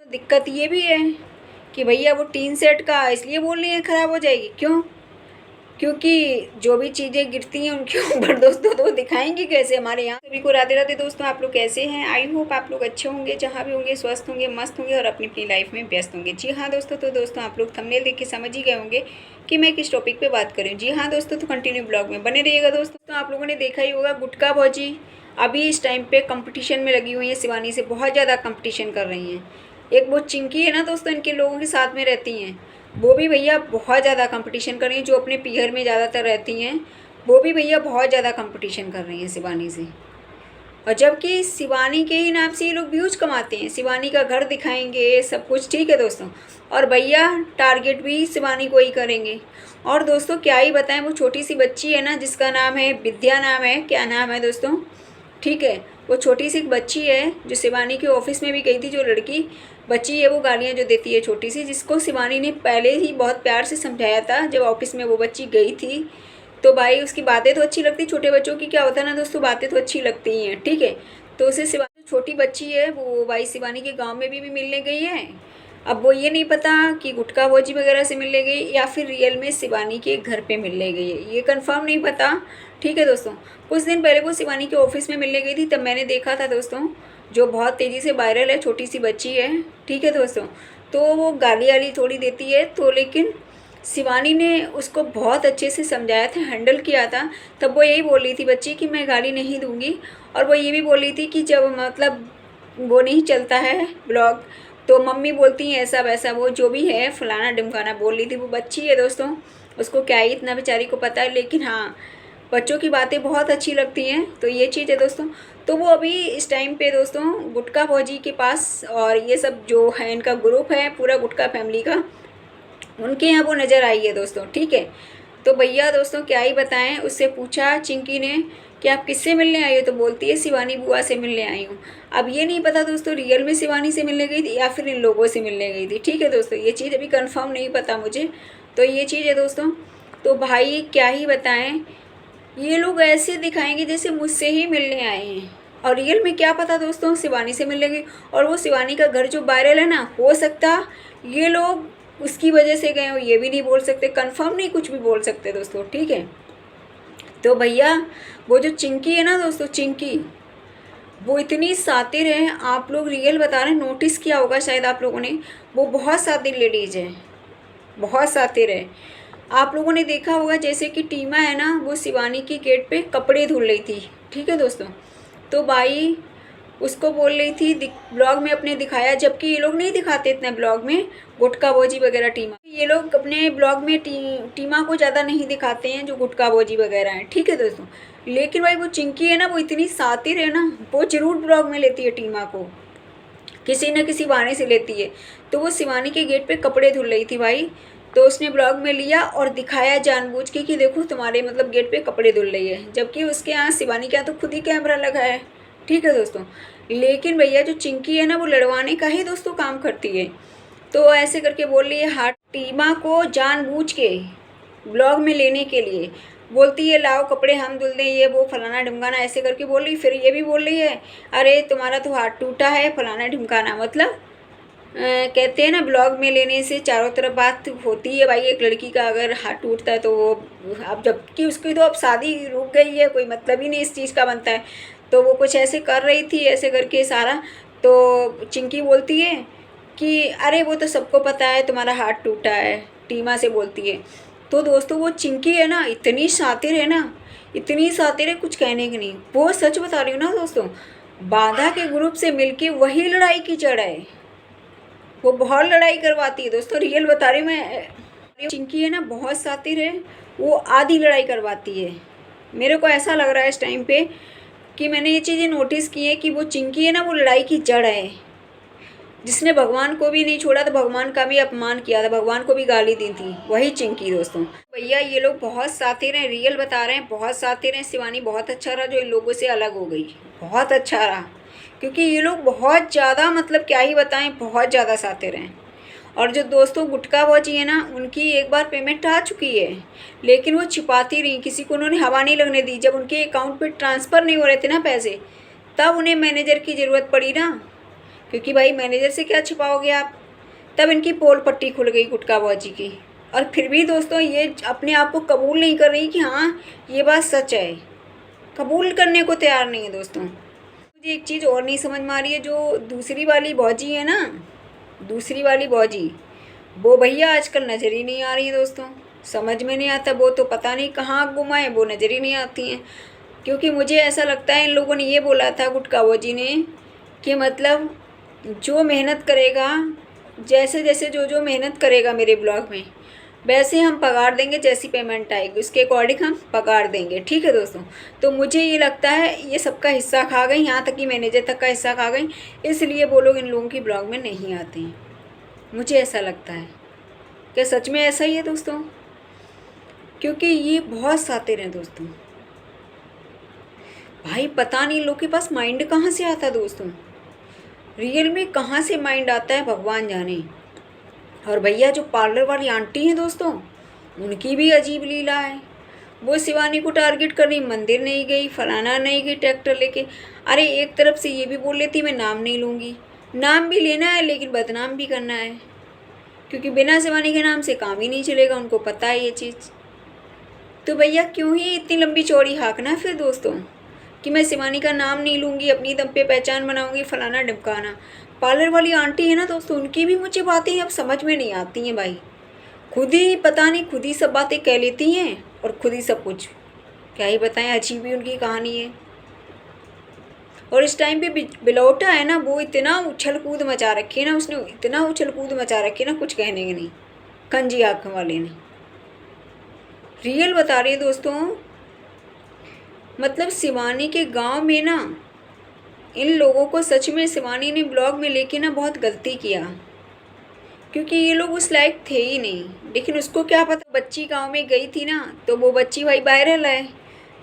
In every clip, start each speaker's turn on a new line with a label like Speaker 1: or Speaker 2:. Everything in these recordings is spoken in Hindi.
Speaker 1: दिक्कत ये भी है कि भैया वो टीन सेट का इसलिए बोल रही है ख़राब हो जाएगी, क्यों? क्योंकि जो भी चीज़ें गिरती हैं उनके ऊपर दोस्तों तो दिखाएंगी कैसे हमारे यहाँ। सभी को राधे राधे दोस्तों, आप लोग कैसे हैं? आई होप आप लोग अच्छे होंगे, जहाँ भी होंगे स्वस्थ होंगे, मस्त होंगे और अपनी अपनी लाइफ में व्यस्त होंगे। जी हाँ दोस्तों, तो दोस्तों आप लोग थंबनेल देख के समझ ही गए होंगे कि मैं किस टॉपिक पे बात कर रही हूँ। जी हाँ दोस्तों, तो कंटिन्यू ब्लॉग में बने रहिएगा दोस्तों। तो आप लोगों ने देखा ही होगा, गुटखा भौजी अभी इस टाइम पे कंपटीशन में लगी हुई है, शिवानी से बहुत ज़्यादा कंपटीशन कर रही हैं। एक वो चिंकी है ना दोस्तों, इनके लोगों के साथ में रहती हैं, वो भी भैया बहुत ज़्यादा कंपटीशन कर रही हैं। जो अपने पीहर में ज़्यादातर रहती हैं वो भी भैया बहुत ज़्यादा कंपटीशन कर रही हैं शिवानी से। और जबकि शिवानी के ही नाम से ये लोग व्यूज कमाते हैं, शिवानी का घर दिखाएंगे, सब कुछ ठीक है दोस्तों, और भैया टारगेट भी शिवानी को ही करेंगे। और दोस्तों क्या ही बताएं, वो छोटी सी बच्ची है ना जिसका नाम है विद्या, नाम है, क्या नाम है दोस्तों, ठीक है, वो छोटी सी बच्ची है जो शिवानी के ऑफिस में भी गई थी। जो लड़की बच्ची है वो गालियाँ जो देती है छोटी सी, जिसको शिवानी ने पहले ही बहुत प्यार से समझाया था जब ऑफिस में वो बच्ची गई थी। तो भाई उसकी बातें तो अच्छी लगती, छोटे बच्चों की क्या होता है ना दोस्तों, बातें तो अच्छी लगती ही हैं, ठीक है। तो उसे शिवानी छोटी बच्ची है वो भाई शिवानी के गांव में भी मिलने गई है। अब वो ये नहीं पता कि गुटखा भोजी वगैरह से मिलने गई या फिर रियल में शिवानी के घर पे मिलने गई है, ये कंफर्म नहीं पता, ठीक है दोस्तों। कुछ दिन पहले वो शिवानी के ऑफिस में मिलने गई थी, तब मैंने देखा था दोस्तों, जो बहुत तेज़ी से वायरल है, छोटी सी बच्ची है, ठीक है दोस्तों। तो वो गाली वाली थोड़ी देती है तो, लेकिन शिवानी ने उसको बहुत अच्छे से समझाया था, हैंडल किया था। तब वो यही बोल रही थी बच्ची कि मैं गाली नहीं दूंगी, और वो ये भी बोल रही थी कि जब मतलब वो नहीं चलता है ब्लॉग तो मम्मी बोलती हैं ऐसा वैसा, वो जो भी है फलाना ढिमकाना बोल रही थी। वो बच्ची है दोस्तों, उसको क्या ही इतना बेचारी को पता है, लेकिन हाँ बच्चों की बातें बहुत अच्छी लगती हैं, तो ये चीज़ है दोस्तों। तो वो अभी इस टाइम पे दोस्तों गुटखा भौजी के पास, और ये सब जो है इनका ग्रुप है पूरा गुटखा फैमिली का, उनके यहाँ वो नज़र आई है दोस्तों, ठीक है। तो भैया दोस्तों क्या ही बताएं, उससे पूछा चिंकी ने कि आप किससे मिलने आई हो, तो बोलती है शिवानी बुआ से मिलने आई हूँ। अब ये नहीं पता दोस्तों रियल में शिवानी से मिलने गई थी या फिर इन लोगों से मिलने गई थी, ठीक है दोस्तों, ये चीज़ अभी कंफर्म नहीं पता मुझे। तो ये चीज़ है दोस्तों। तो भाई क्या ही बताएं, ये लोग ऐसे दिखाएंगे जैसे मुझसे ही मिलने आए हैं, और रियल में क्या पता दोस्तों शिवानी से मिलने गई। और वो शिवानी का घर जो वायरल है ना, हो सकता ये लोग उसकी वजह से गए हो, ये भी नहीं बोल सकते, कंफर्म नहीं कुछ भी बोल सकते दोस्तों, ठीक है। तो भैया वो जो चिंकी है ना दोस्तों, चिंकी वो इतनी शातिर है, आप लोग रियल बता रहे हैं, नोटिस किया होगा शायद आप लोगों ने, वो बहुत शातिर लेडीज है, बहुत शातिर है। आप लोगों ने देखा होगा जैसे कि टीमा है ना, वो शिवानी की गेट पे कपड़े धुल रही थी, ठीक है दोस्तों। तो भाई उसको बोल रही थी, ब्लॉग में अपने दिखाया, जबकि ये लोग नहीं दिखाते इतना ब्लॉग में, गुटखा भोजी वगैरह टीमा, ये लोग अपने ब्लॉग में टीमा को ज़्यादा नहीं दिखाते हैं जो गुटखा भोजी वगैरह हैं, ठीक है दोस्तों। लेकिन भाई वो चिंकी है ना, वो इतनी शातिर है ना, वो जरूर ब्लॉग में लेती है टीमा को, किसी न किसी बहाने से लेती है। तो वो शिवानी के गेट पे कपड़े धुल रही थी भाई, तो उसने ब्लॉग में लिया और दिखाया जानबूझ के कि देखो तुम्हारे मतलब गेट पे कपड़े धुल रही है, जबकि उसके यहाँ शिवानी के यहाँ तो खुद ही कैमरा लगा है, ठीक है दोस्तों। लेकिन भैया जो चिंकी है ना, वो लड़वाने का ही दोस्तों काम करती है। तो ऐसे करके बोल रही है हाथ टीमा को जानबूझ के ब्लॉग में लेने के लिए, बोलती है लाओ कपड़े हम धुल दें, ये वो फलाना ढिमकाना, ऐसे करके बोल रही। फिर ये भी बोल रही है अरे तुम्हारा तो हाथ टूटा है फलाना ढिमकाना, मतलब कहते हैं ना ब्लॉग में लेने से चारों तरफ बात होती है भाई। एक लड़की का अगर हाथ टूटता है तो वो, अब जबकि उसकी तो अब शादी रुक गई है, कोई मतलब ही नहीं इस चीज़ का बनता है, तो वो कुछ ऐसे कर रही थी ऐसे करके सारा। तो चिंकी बोलती है कि अरे वो तो सबको पता है तुम्हारा हाथ टूटा है, टीमा से बोलती है। तो दोस्तों वो चिंकी है ना, इतनी शातिर है ना, इतनी शातिर है कुछ कहने की नहीं। वो सच बता रही हूँ ना दोस्तों, बाधा के ग्रुप से मिलके वही लड़ाई की जड़ है, वो बहुत लड़ाई करवाती है दोस्तों, रियल बता रही हूँ मैं। चिंकी है ना बहुत शातिर है, वो आधी लड़ाई करवाती है। मेरे को ऐसा लग रहा है इस टाइम पे कि मैंने ये चीज़ें नोटिस की है कि वो चिंकी है ना, वो लड़ाई की जड़ है। जिसने भगवान को भी नहीं छोड़ा तो भगवान का भी अपमान किया था, भगवान को भी गाली दी थी, वही चिंकी दोस्तों। भैया ये लोग बहुत शातिर हैं, रियल बता रहे हैं, बहुत शातिर हैं। शिवानी बहुत अच्छा रहा जो इन लोगों से अलग हो गई, बहुत अच्छा रहा, क्योंकि ये लोग बहुत ज़्यादा मतलब क्या ही बताएं, बहुत ज़्यादा शातिर हैं। और जो दोस्तों गुटखा भौजी है ना, उनकी एक बार पेमेंट आ चुकी है, लेकिन वो छिपाती रही, किसी को उन्होंने हवा नहीं लगने दी। जब उनके अकाउंट पे ट्रांसफ़र नहीं हो रहे थे ना पैसे, तब उन्हें मैनेजर की ज़रूरत पड़ी ना, क्योंकि भाई मैनेजर से क्या छिपाओगे आप। तब इनकी पोल पट्टी खुल गई गुटखाबाजी की। और फिर भी दोस्तों ये अपने आप को कबूल नहीं कर रही कि हाँ ये बात सच है, कबूल करने को तैयार नहीं है दोस्तों। मुझे एक चीज़ और नहीं समझ में आ रही है, जो दूसरी वाली भौजी है ना, दूसरी वाली भौजी, वो भैया आजकल नज़र ही नहीं आ रही है दोस्तों। समझ में नहीं आता, वो तो पता नहीं कहाँ गुम है, वो नज़र ही नहीं आती हैं। क्योंकि मुझे ऐसा लगता है इन लोगों ने ये बोला था गुटखाबाजी ने कि मतलब जो मेहनत करेगा, जैसे जैसे जो मेहनत करेगा मेरे ब्लॉग में, वैसे हम पगार देंगे, जैसी पेमेंट आएगी उसके अकॉर्डिंग हम पगार देंगे। ठीक है दोस्तों। तो मुझे ये लगता है ये सबका हिस्सा खा गई, यहाँ तक कि मैनेजर तक का हिस्सा खा गई, इसलिए वो लोग इन लोगों की ब्लॉग में नहीं आते हैं। मुझे ऐसा लगता है। क्या सच में ऐसा ही है दोस्तों? क्योंकि ये बहुत शातिर हैं दोस्तों। भाई पता नहीं लोग के पास माइंड कहाँ से आता है दोस्तों, रियल में कहाँ से माइंड आता है भगवान जाने। और भैया जो पार्लर वाली आंटी हैं दोस्तों, उनकी भी अजीब लीला है। वो शिवानी को टारगेट कर रही, मंदिर नहीं गई, फलाना नहीं गई ट्रैक्टर लेके। अरे एक तरफ से ये भी बोल लेती मैं नाम नहीं लूँगी, नाम भी लेना है लेकिन बदनाम भी करना है, क्योंकि बिना शिवानी के नाम से काम ही नहीं चलेगा, उनको पता है ये चीज़। तो भैया क्यों ही इतनी लंबी चौड़ी हाँकना फिर दोस्तों कि मैं शिवानी का नाम नहीं लूँगी, अपनी दम पे पहचान बनाऊँगी, फलाना ढिमकाना। पार्लर वाली आंटी है ना दोस्तों, उनकी भी मुझे बातें अब समझ में नहीं आती हैं भाई। खुद ही पता नहीं, खुद ही सब बातें कह लेती हैं और खुद ही सब कुछ, क्या ही बताएं, अजीब ही उनकी कहानी है। और इस टाइम पे बिलौटा है ना, वो इतना उछल कूद मचा रखी है ना, उसने इतना उछल कूद मचा रखी है ना, कुछ कहने के नहीं। कंजी आँख वाले ने रियल बता रही है दोस्तों। मतलब शिवानी के गांव में ना, इन लोगों को सच में शिवानी ने ब्लॉग में लेके ना बहुत गलती किया, क्योंकि ये लोग उस लायक थे ही नहीं। लेकिन उसको क्या पता, बच्ची गांव में गई थी ना, तो वो बच्ची भाई वायरल है,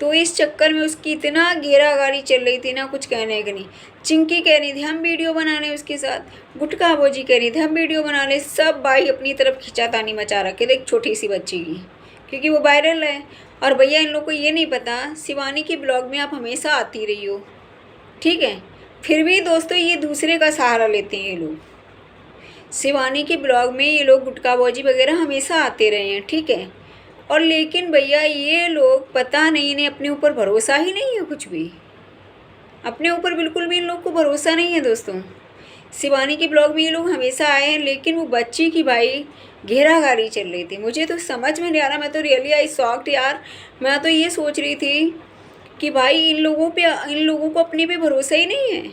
Speaker 1: तो इस चक्कर में उसकी इतना घेरागारी चल रही थी ना, कुछ कहने का नहीं। चिंकी कह रही थी हम वीडियो बना लें उसके साथ, गुटखाबाजी कह रही थी हम वीडियो बना लें, सब भाई अपनी तरफ खिंचातानी मचा रखे थे एक छोटी सी बच्ची की, क्योंकि वो वायरल है। और भैया इन लोग को ये नहीं पता, शिवानी की ब्लॉग में आप हमेशा आती रही हो, ठीक है, फिर भी दोस्तों ये दूसरे का सहारा लेते हैं ये लोग। शिवानी के ब्लॉग में ये लोग गुटखाबाजी वगैरह हमेशा आते रहे हैं, ठीक है। और लेकिन भैया ये लोग पता नहीं, इन्हें अपने ऊपर भरोसा ही नहीं है, कुछ भी अपने ऊपर बिल्कुल भी इन लोग को भरोसा नहीं है दोस्तों। शिवानी के ब्लॉग में ये लोग हमेशा आए हैं, लेकिन वो बच्ची की भाई घेराघारी चल रही थी। मुझे तो समझ में नहीं आ रहा, मैं तो रियली आई शॉक्ड यार। मैं तो ये सोच रही थी कि भाई इन लोगों को अपने पे भरोसा ही नहीं है।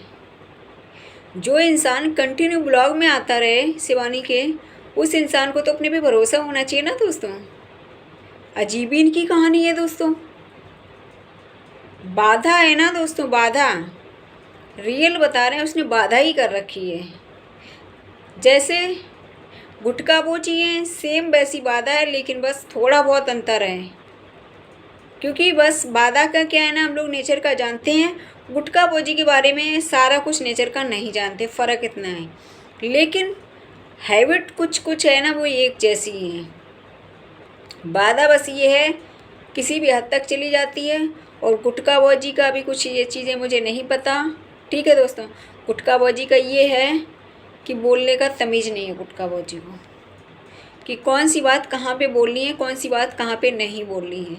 Speaker 1: जो इंसान कंटिन्यू ब्लॉग में आता रहे शिवानी के, उस इंसान को तो अपने पे भरोसा होना चाहिए ना दोस्तों। अजीब ही इनकी कहानी है दोस्तों। बाधा है ना दोस्तों, बाधा, रियल बता रहे हैं, उसने बाधा ही कर रखी है। जैसे गुटखाबाजी है सेम वैसी बाधा है, लेकिन बस थोड़ा बहुत अंतर है। क्योंकि बस बाधा का क्या है ना, हम लोग नेचर का जानते हैं, गुटखाबाजी के बारे में सारा कुछ नेचर का नहीं जानते, फ़र्क इतना है। लेकिन हैबिट कुछ कुछ है ना, वो एक जैसी ही है। बाधा बस ये है, किसी भी हद तक चली जाती है। और गुटखाबाजी का भी कुछ ये चीज़ें मुझे नहीं पता, ठीक है दोस्तों। गुटखाबाजी का ये है कि बोलने का तमीज़ नहीं है गुटखाबाजी को, कि कौन सी बात कहाँ पे बोलनी है, कौन सी बात कहाँ पे नहीं बोलनी है।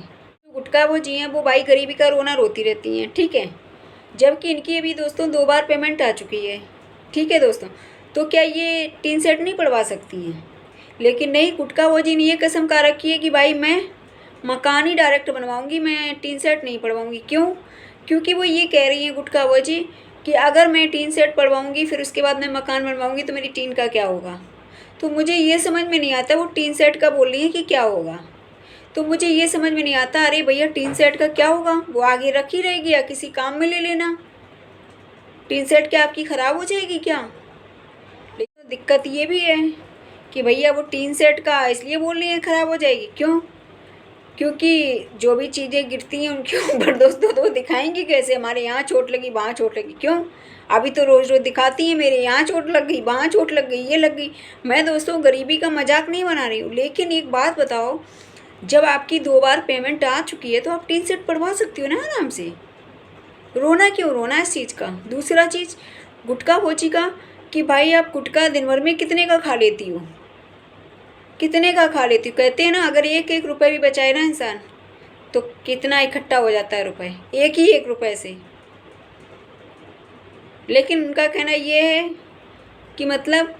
Speaker 1: गुटखाबाजी हैं वो भाई गरीबी का रोना रोती रहती हैं, ठीक है। जबकि इनकी अभी दोस्तों 2 बार पेमेंट आ चुकी है, ठीक है दोस्तों। तो क्या ये टीन सेट नहीं पड़वा सकती हैं? लेकिन नहीं, गुटखाबाजी ने ये कसम खा रखी है कि भाई मैं मकान ही डायरेक्ट बनवाऊंगी, मैं टीन सेट नहीं पड़वाऊंगी। क्यों? क्योंकि वो ये कह रही हैं गुटखाबाजी कि अगर मैं टीन सेट पड़वाऊंगी फिर उसके बाद मैं मकान बनवाऊंगी तो मेरी टीन का क्या होगा। तो मुझे ये समझ में नहीं आता वो टीन सेट का बोल रही है कि क्या होगा। तो मुझे ये समझ में नहीं आता, अरे भैया टीन सेट का क्या होगा, वो आगे रखी रहेगी या किसी काम में ले लेना। टीन सेट क्या आपकी ख़राब हो जाएगी क्या? लेकिन दिक्कत ये भी है कि भैया वो टीन सेट का इसलिए बोल रही है ख़राब हो जाएगी। क्यों? क्योंकि जो भी चीज़ें गिरती हैं उनके ऊपर दोस्तों तो दिखाएंगी कैसे, हमारे यहाँ चोट लगी, वहाँ चोट लगी। क्यों? अभी तो रोज़ रोज़ दिखाती हैं मेरे यहाँ चोट लग गई, वहाँ चोट लग गई, ये लग गई। मैं दोस्तों गरीबी का मजाक नहीं बना रही हूँ, लेकिन एक बात बताओ, जब आपकी 2 बार पेमेंट आ चुकी है तो आप टीन सेट पड़वा सकती हो ना आराम से। रोना क्यों, रोना इस चीज़ का? दूसरा चीज़, गुटखाबाजी का कि भाई आप गुटखा दिन भर में कितने का खा लेती हो, कितने का खा लेती हो। कहते हैं ना अगर एक एक रुपये भी बचाए ना इंसान तो कितना इकट्ठा हो जाता है रुपए, एक ही एक रुपये से। लेकिन उनका कहना ये है कि मतलब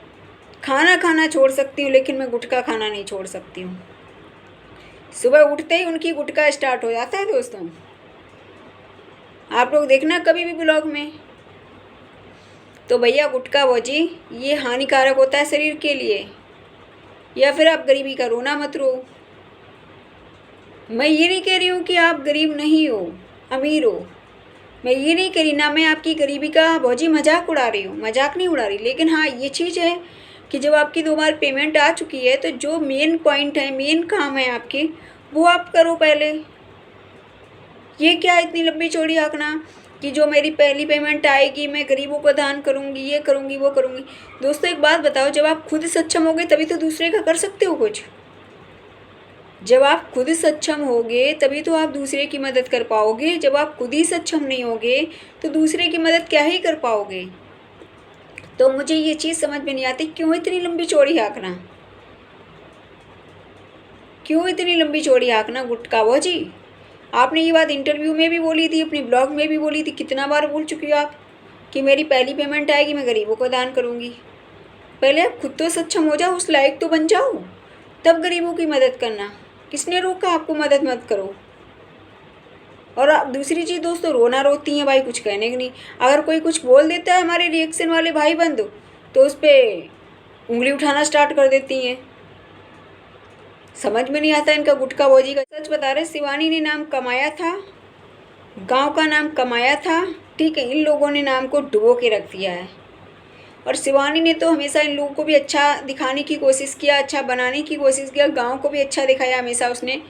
Speaker 1: खाना खाना छोड़ सकती हूँ लेकिन मैं गुटखा खाना नहीं छोड़ सकती हूँ। सुबह उठते ही उनकी गुटखा स्टार्ट हो जाता है दोस्तों। आप लोग देखना कभी भी ब्लॉग में। तो भैया गुटखा भोजी ये हानिकारक होता है शरीर के लिए, या फिर आप गरीबी का रोना मत रो। मैं ये नहीं कह रही हूँ कि आप गरीब नहीं हो, अमीर हो। मैं ये नहीं कह रही, ना मैं आपकी गरीबी का भौजी मजाक उड़ा रही हूँ, मजाक नहीं उड़ा रही। लेकिन हाँ ये चीज़ है कि जब आपकी 2 बार पेमेंट आ चुकी है तो जो मेन पॉइंट है, मेन काम है आपके, वो आप करो पहले। ये क्या इतनी लंबी चौड़ी आंकना कि जो मेरी पहली पेमेंट आएगी मैं गरीबों को दान करूँगी, ये करूँगी, वो करूँगी। दोस्तों एक बात बताओ, जब आप खुद सक्षम होगे तभी तो दूसरे का कर सकते हो कुछ। जब आप खुद सक्षम होगे तभी तो आप दूसरे की मदद कर पाओगे। जब आप खुद ही सक्षम नहीं होगे तो दूसरे की मदद क्या ही कर पाओगे। तो मुझे ये चीज़ समझ में नहीं आती, क्यों इतनी लंबी चौड़ी हाँकना, क्यों इतनी लंबी चौड़ी हाँकना गुटखा भौजी। आपने ये बात इंटरव्यू में भी बोली थी, अपनी ब्लॉग में भी बोली थी, कितना बार बोल चुकी हो आप कि मेरी पहली पेमेंट आएगी मैं गरीबों को दान करूँगी। पहले आप खुद तो सक्षम हो जाओ, उस लायक तो बन जाओ, तब गरीबों की मदद करना। किसने रोका आपको मदद मत करो। और आप दूसरी चीज़ दोस्तों, रोना रोती हैं भाई, कुछ कहने की नहीं। अगर कोई कुछ बोल देता है हमारे रिएक्शन वाले भाई बंधु तो उस पर उंगली उठाना स्टार्ट कर देती हैं। समझ में नहीं आता इनका गुटखा भौजी का। सच बता रहे, शिवानी ने नाम कमाया था, गांव का नाम कमाया था, ठीक है। इन लोगों ने नाम को डुबो के रख दिया है। और शिवानी ने तो हमेशा इन लोगों को भी अच्छा दिखाने की कोशिश किया, अच्छा बनाने की कोशिश किया, गांव को भी अच्छा दिखाया हमेशा उसने।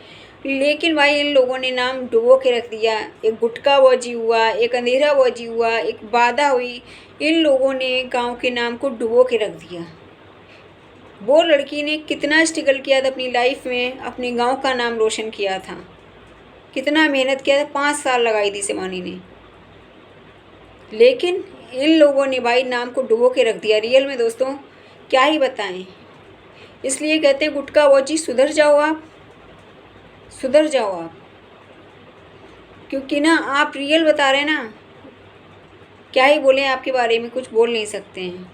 Speaker 1: लेकिन भाई इन लोगों ने नाम डुबो के रख दिया। एक गुटखा भौजी हुआ, एक अंधेरा भौजी हुआ, एक बाधा हुई, इन लोगों ने गांव के नाम को डुबो के रख दिया। वो लड़की ने कितना स्ट्रगल किया था अपनी लाइफ में, अपने गांव का नाम रोशन किया था, कितना मेहनत किया था, 5 साल लगाई थी शिवानी ने। लेकिन इन लोगों ने भाई नाम को डुबो के रख दिया। रियल में दोस्तों क्या ही बताएं। इसलिए कहते हैं गुटखा भौजी सुधर जाओ आप, सुधर जाओ आप। क्योंकि ना आप रियल बता रहे हैं ना, क्या ही बोलें आपके बारे में, कुछ बोल नहीं सकते हैं।